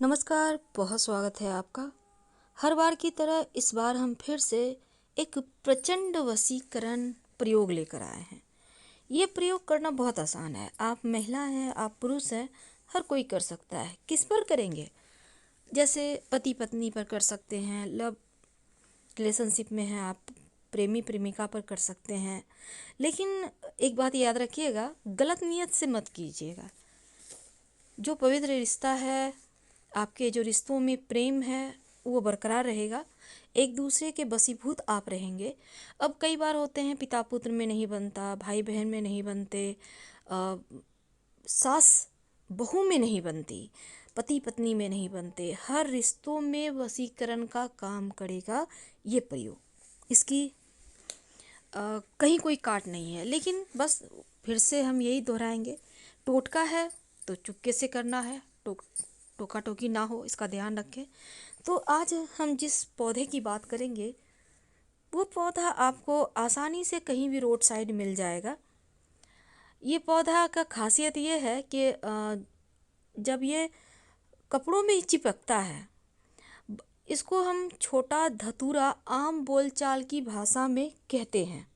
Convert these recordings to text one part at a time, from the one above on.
नमस्कार, बहुत स्वागत है आपका। हर बार की तरह इस बार हम फिर से एक प्रचंड वशीकरण प्रयोग लेकर आए हैं। ये प्रयोग करना बहुत आसान है। आप महिला हैं, आप पुरुष हैं, हर कोई कर सकता है। किस पर करेंगे? जैसे पति पत्नी पर कर सकते हैं, लव रिलेशनशिप में हैं आप, प्रेमी प्रेमिका पर कर सकते हैं। लेकिन एक बात याद रखिएगा, गलत नीयत से मत कीजिएगा। जो पवित्र रिश्ता है, आपके जो रिश्तों में प्रेम है, वो बरकरार रहेगा। एक दूसरे के वशीभूत आप रहेंगे। अब कई बार होते हैं पिता पुत्र में नहीं बनता, भाई बहन में नहीं बनते, सास बहू में नहीं बनती, पति पत्नी में नहीं बनते। हर रिश्तों में वशीकरण का काम करेगा ये प्रयोग। इसकी कहीं कोई काट नहीं है। लेकिन बस फिर से हम यही दोहराएंगे, टोटका है तो चुपके से करना है, टोका टोकी ना हो, इसका ध्यान रखें। तो आज हम जिस पौधे की बात करेंगे, वो पौधा आपको आसानी से कहीं भी रोड साइड मिल जाएगा। ये पौधा का खासियत ये है कि जब ये कपड़ों में चिपकता है, इसको हम छोटा धतूरा आम बोलचाल की भाषा में कहते हैं,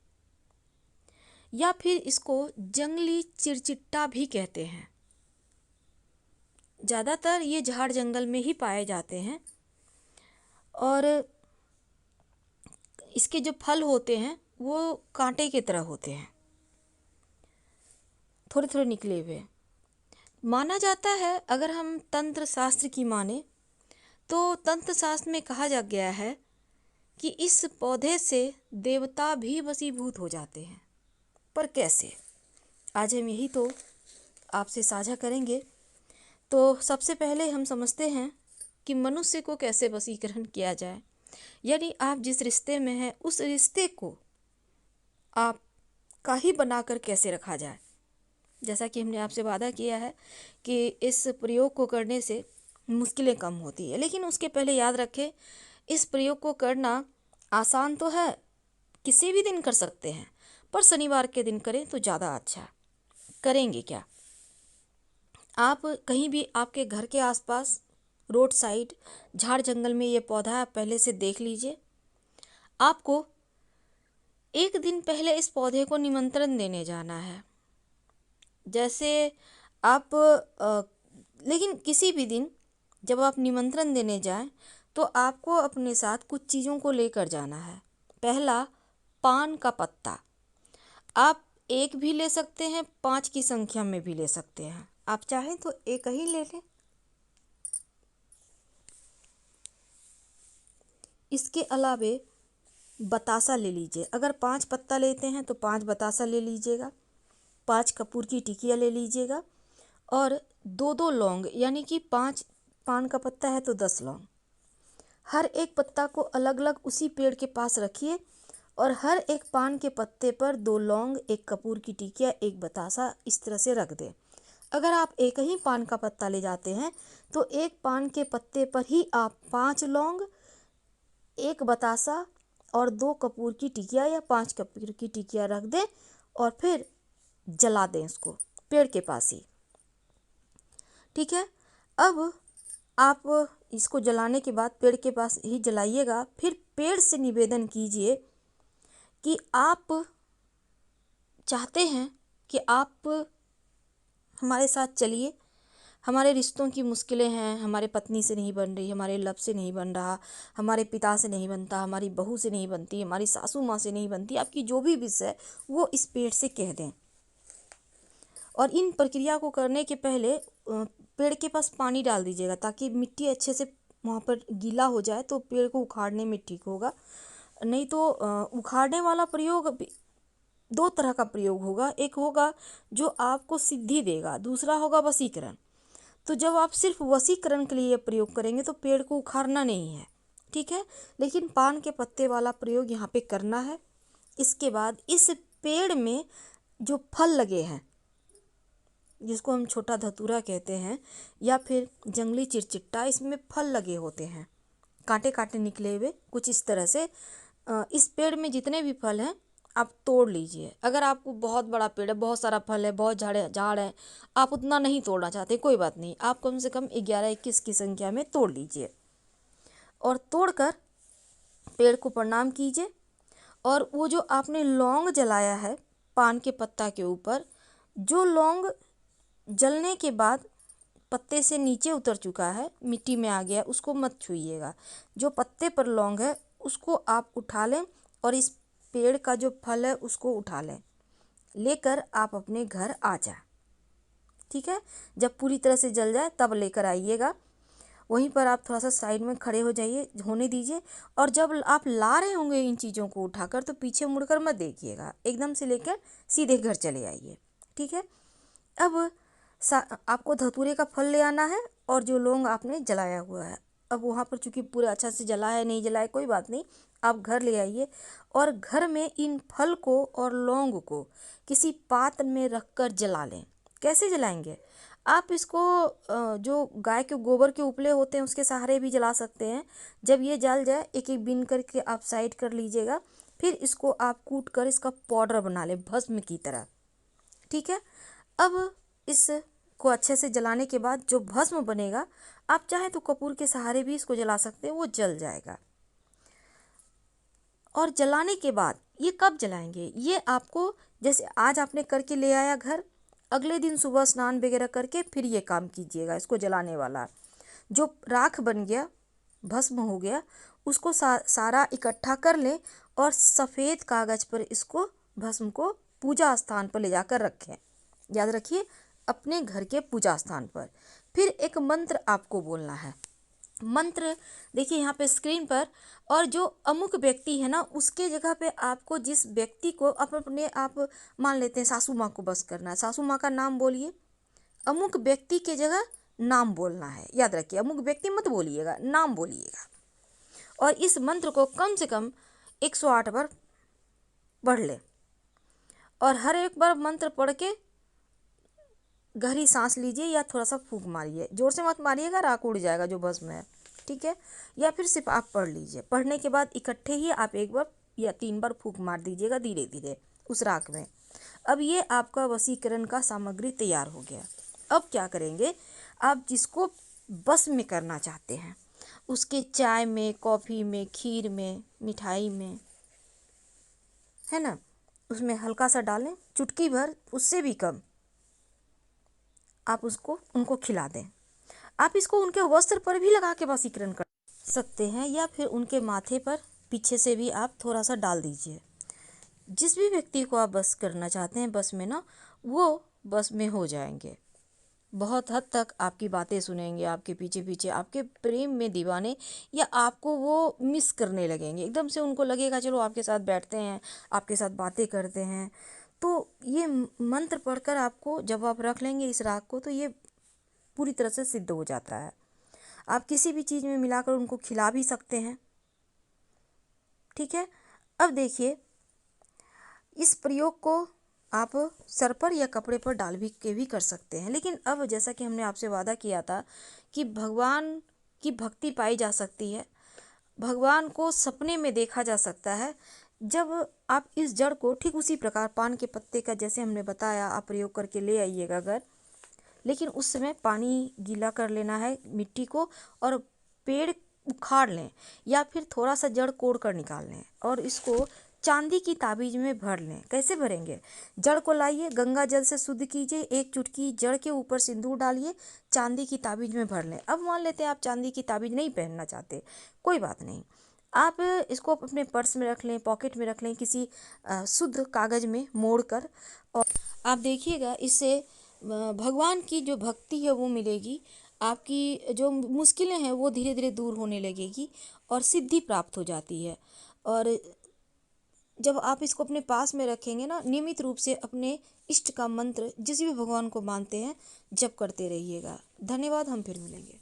या फिर इसको जंगली चिरचिट्टा भी कहते हैं। ज़्यादातर ये झाड़ जंगल में ही पाए जाते हैं और इसके जो फल होते हैं वो कांटे की तरह होते हैं, थोड़े थोड़े निकले हुए। माना जाता है, अगर हम तंत्र शास्त्र की माने तो तंत्र शास्त्र में कहा जा गया है कि इस पौधे से देवता भी वशीभूत हो जाते हैं। पर कैसे? आज हम यही तो आपसे साझा करेंगे। तो सबसे पहले हम समझते हैं कि मनुष्य को कैसे वशीकरण किया जाए, यानी आप जिस रिश्ते में हैं उस रिश्ते को आप का ही बनाकर कैसे रखा जाए। जैसा कि हमने आपसे वादा किया है कि इस प्रयोग को करने से मुश्किलें कम होती है। लेकिन उसके पहले याद रखें, इस प्रयोग को करना आसान तो है, किसी भी दिन कर सकते हैं, पर शनिवार के दिन करें तो ज़्यादा अच्छा है। करेंगे क्या? आप कहीं भी आपके घर के आसपास रोड साइड झाड़ जंगल में ये पौधा पहले से देख लीजिए। आपको एक दिन पहले इस पौधे को निमंत्रण देने जाना है। जैसे आप लेकिन किसी भी दिन जब आप निमंत्रण देने जाएं तो आपको अपने साथ कुछ चीज़ों को लेकर जाना है। पहला, पान का पत्ता। आप एक भी ले सकते हैं, 5 की संख्या में भी ले सकते हैं। आप चाहें तो एक ही ले लें। इसके अलावे बतासा ले लीजिए। अगर 5 पत्ता लेते हैं तो 5 बतासा ले लीजिएगा, 5 कपूर की टिकिया ले लीजिएगा और 2-2 लौंग, यानी कि 5 पान का पत्ता है तो 10 लौंग। हर एक पत्ता को अलग अलग उसी पेड़ के पास रखिए और हर एक पान के पत्ते पर 2 लौंग, 1 कपूर की टिकिया, 1 बतासा इस तरह से रख दें। अगर आप एक ही पान का पत्ता ले जाते हैं तो एक पान के पत्ते पर ही आप 5 लौंग, 1 बतासा और 2 कपूर की टिकिया या 5 कपूर की टिकिया रख दें और फिर जला दें इसको पेड़ के पास ही। ठीक है। अब आप इसको जलाने के बाद पेड़ के पास ही जलाइएगा। फिर पेड़ से निवेदन कीजिए कि आप चाहते हैं कि आप हमारे साथ चलिए। हमारे रिश्तों की मुश्किलें हैं, हमारे पत्नी से नहीं बन रही, हमारे लव से नहीं बन रहा, हमारे पिता से नहीं बनता, हमारी बहू से नहीं बनती, हमारी सासू माँ से नहीं बनती। आपकी जो भी विष है वो इस पेड़ से कह दें। और इन प्रक्रिया को करने के पहले पेड़ के पास पानी डाल दीजिएगा ताकि मिट्टी अच्छे से वहाँ पर गीला हो जाए, तो पेड़ को उखाड़ने में ठीक होगा। नहीं तो उखाड़ने वाला प्रयोग 2 तरह का प्रयोग होगा। एक होगा जो आपको सिद्धि देगा, दूसरा होगा वशीकरण। तो जब आप सिर्फ वशीकरण के लिए प्रयोग करेंगे तो पेड़ को उखाड़ना नहीं है, ठीक है। लेकिन पान के पत्ते वाला प्रयोग यहाँ पे करना है। इसके बाद इस पेड़ में जो फल लगे हैं, जिसको हम छोटा धतूरा कहते हैं या फिर जंगली चिरचिट्टा, इसमें फल लगे होते हैं, कांटे कांटे निकले हुए कुछ इस तरह से। इस पेड़ में जितने भी फल हैं आप तोड़ लीजिए। अगर आपको बहुत बड़ा पेड़ है, बहुत सारा फल है, बहुत झाड़ है, आप उतना नहीं तोड़ना चाहते, कोई बात नहीं, आप कम से कम 11-21 की संख्या में तोड़ लीजिए और तोड़कर पेड़ को प्रणाम कीजिए। और वो जो आपने लौंग जलाया है पान के पत्ता के ऊपर, जो लौंग जलने के बाद पत्ते से नीचे उतर चुका है, मिट्टी में आ गया, उसको मत छूइएगा। जो पत्ते पर लौंग है उसको आप उठा लें और इस पेड़ का जो फल है उसको उठा लें, लेकर आप अपने घर आ जाए। ठीक है, जब पूरी तरह से जल जाए तब लेकर आइएगा। वहीं पर आप थोड़ा सा साइड में खड़े हो जाइए, होने दीजिए। और जब आप ला रहे होंगे इन चीज़ों को उठाकर तो पीछे मुड़कर मत देखिएगा, एकदम से लेकर सीधे घर चले आइए। ठीक है, अब आपको धतूरे का फल ले आना है और जो लौंग आपने जलाया हुआ है, अब वहाँ पर चूँकि पूरा अच्छा से जला है नहीं जला है कोई बात नहीं, आप घर ले आइए और घर में इन फल को और लौंग को किसी पात्र में रखकर जला लें। कैसे जलाएंगे? आप इसको जो गाय के गोबर के उपले होते हैं उसके सहारे भी जला सकते हैं। जब ये जल जाए एक एक बीन करके आप साइड कर लीजिएगा, फिर इसको आप कूट कर इसका पाउडर बना लें भस्म की तरह। ठीक है, अब इसको अच्छे से जलाने के बाद जो भस्म बनेगा, आप चाहे तो कपूर के सहारे भी इसको जला सकते हैं, वो जल जाएगा। और जलाने के बाद ये कब जलाएंगे? ये आपको जैसे आज आपने करके ले आया घर, अगले दिन सुबह स्नान वगैरह करके फिर ये काम कीजिएगा। इसको जलाने वाला जो राख बन गया, भस्म हो गया, उसको सारा इकट्ठा कर लें और सफ़ेद कागज़ पर इसको भस्म को पूजा स्थान पर ले जाकर रखें। याद रखिए, अपने घर के पूजा स्थान पर। फिर एक मंत्र आपको बोलना है। मंत्र देखिए यहाँ पे स्क्रीन पर, और जो अमुक व्यक्ति है ना उसके जगह पे आपको जिस व्यक्ति को अपने आप मान लेते हैं सासू माँ को बस करना है, सासू माँ का नाम बोलिए, अमुक व्यक्ति के जगह नाम बोलना है। याद रखिए, अमुक व्यक्ति मत बोलिएगा, नाम बोलिएगा। और इस मंत्र को कम से कम 108 बार पढ़ ले और हर एक बार मंत्र पढ़ के गहरी सांस लीजिए या थोड़ा सा फूंक मारिए। जोर से मत मारिएगा, राख उड़ जाएगा जो भस्म है। ठीक है, या फिर सिर्फ आप पढ़ लीजिए। पढ़ने के बाद इकट्ठे ही आप 1 बार या 3 बार फूंक मार दीजिएगा धीरे धीरे उस राख में। अब ये आपका वशीकरण का सामग्री तैयार हो गया। अब क्या करेंगे, आप जिसको बस में करना चाहते हैं उसके चाय में, कॉफ़ी में, खीर में, मिठाई में, है ना, उसमें हल्का सा डालें, चुटकी भर, उससे भी कम आप उनको खिला दें। आप इसको उनके वस्त्र पर भी लगा के वशीकरण कर सकते हैं या फिर उनके माथे पर पीछे से भी आप थोड़ा सा डाल दीजिए। जिस भी व्यक्ति को आप बस करना चाहते हैं बस में ना, वो बस में हो जाएंगे। बहुत हद तक आपकी बातें सुनेंगे, आपके पीछे पीछे आपके प्रेम में दीवाने, या आपको वो मिस करने लगेंगे। एकदम से उनको लगेगा चलो आपके साथ बैठते हैं, आपके साथ बातें करते हैं। तो ये मंत्र पढ़कर आपको जब आप रख लेंगे इस राग को तो ये पूरी तरह से सिद्ध हो जाता है। आप किसी भी चीज़ में मिलाकर उनको खिला भी सकते हैं। ठीक है, अब देखिए इस प्रयोग को आप सर पर या कपड़े पर डाल भी कर सकते हैं। लेकिन अब जैसा कि हमने आपसे वादा किया था कि भगवान की भक्ति पाई जा सकती है, भगवान को सपने में देखा जा सकता है। जब आप इस जड़ को ठीक उसी प्रकार पान के पत्ते का जैसे हमने बताया आप प्रयोग करके ले आइएगा घर, लेकिन उस समय पानी गीला कर लेना है मिट्टी को और पेड़ उखाड़ लें या फिर थोड़ा सा जड़ कोड़ कर निकाल लें और इसको चांदी की ताबीज में भर लें। कैसे भरेंगे, जड़ को लाइए, गंगा जल से शुद्ध कीजिए, 1 चुटकी जड़ के ऊपर सिंदूर डालिए, चांदी की ताबीज में भर लें। अब मान लेते हैं आप चांदी की ताबीज नहीं पहनना चाहते, कोई बात नहीं, आप इसको अपने पर्स में रख लें, पॉकेट में रख लें, किसी शुद्ध कागज़ में मोड़ कर, और आप देखिएगा इससे भगवान की जो भक्ति है वो मिलेगी, आपकी जो मुश्किलें हैं वो धीरे धीरे दूर होने लगेगी और सिद्धि प्राप्त हो जाती है। और जब आप इसको अपने पास में रखेंगे ना, नियमित रूप से अपने इष्ट का मंत्र जिस भी भगवान को मानते हैं जप करते रहिएगा। धन्यवाद, हम फिर मिलेंगे।